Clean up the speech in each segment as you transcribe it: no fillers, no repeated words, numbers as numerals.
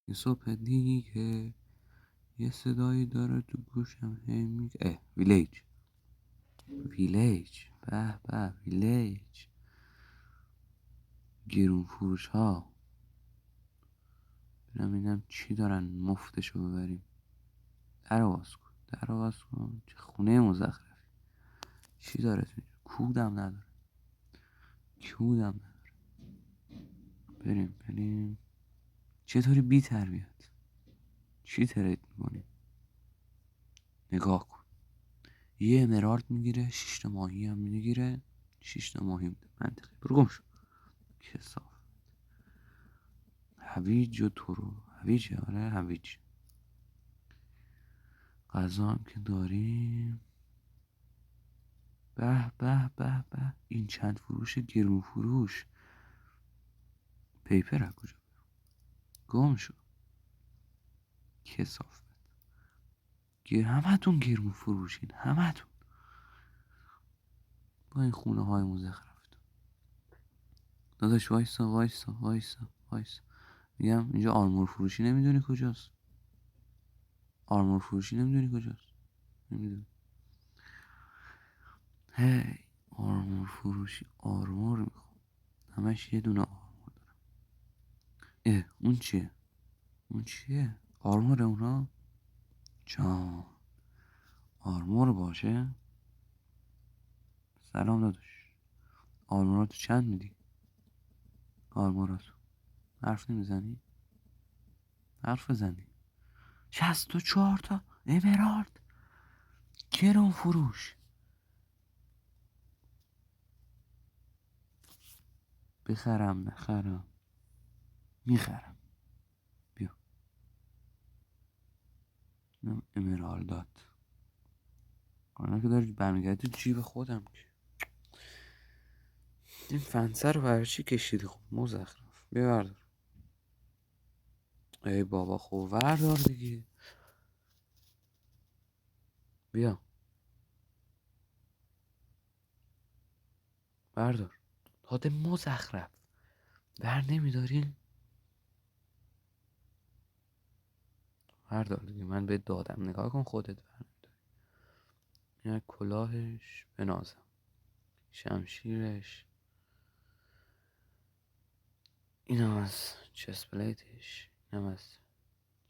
یه صبح دیگه یه صدایی داره تو گوشم هی میگه ویلیج. ویلیج، به به ویلیج. گیرون فروش ها. برم اینم چی دارن مفتشو ببریم. در باز کن چه خونه مزخرفی. چی داره تو اینجا؟ کودم نداره. بریم چطوری بی تربیت؟ چی ترید میکنی؟ نگاه کن، یه امرالد میگیره 6 ماهی هم میگیره. 6 ماهی میده منطقی. برو گم شو کثافت. هویج و تورو هویجه. آره هویج. غذا هم که داریم. به به به به این چند فروش گرون فروش. پیپر از کجا؟ گم شو کثافت. همتون گرون فروشین همتون با این خونه های مزخرفتون. داداش وایسا. میگم اینجا آرمور فروشی نمیدونی کجاست؟ نمیدونی. هی آرمور فروشی آرمور میخوام. همش یه دونه آرمور دارم. اون چیه؟ آرمور اونا؟ جان آرمور باشه. سلام داداش، آرموراتو چند میدی؟ آرموراتو حرف نمیزنی؟ حرف بزنی. 64 تا امرالد گرون فروش. بخرم نخرم؟ میخرم. بیا اینم امرالدات. حالا که داری برمیگردی تو جیب خودم که. این فنسه رو برای چی کشیدی؟ خب مزخرف. بیا بردار. ای بابا خب بردار دیگه. بیا بردار. داده مزخرف بر نمیداری؟ بردار دیگه، من به دادم. نگاه کن خودت بر نمیداری. این کلاهش بنازم، شمشیرش، اینم از چسپلیتش، اینم از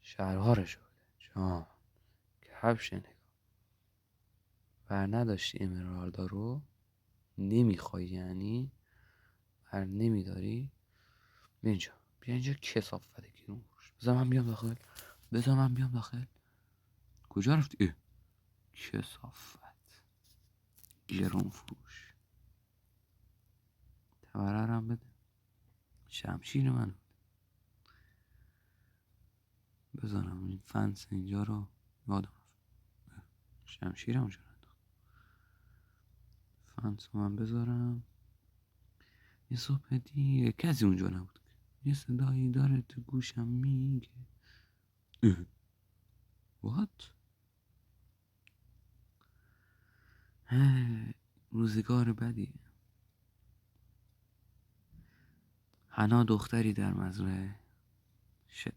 شلوارش بوده. جان کفش نگاه. بر نداشتی امرالدا رو؟ نمیخوای یعنی؟ بر نمیداری؟ بیا اینجا کثافت گیرون فروش. بذار من بیام داخل. کجا رفتی؟ کثافت گرون فروش. تبررم بده. شمشیر من بذارم این فنس اینجا رو. یادم رفت شمشیرم اونجا انداخت. فنس رو من بذارم. یه صبح دیگه کسی اونجا نبود. یه صدایی داره تو گوشم میگه وات. روزگار بدی. حنا دختری در مزرعه. شت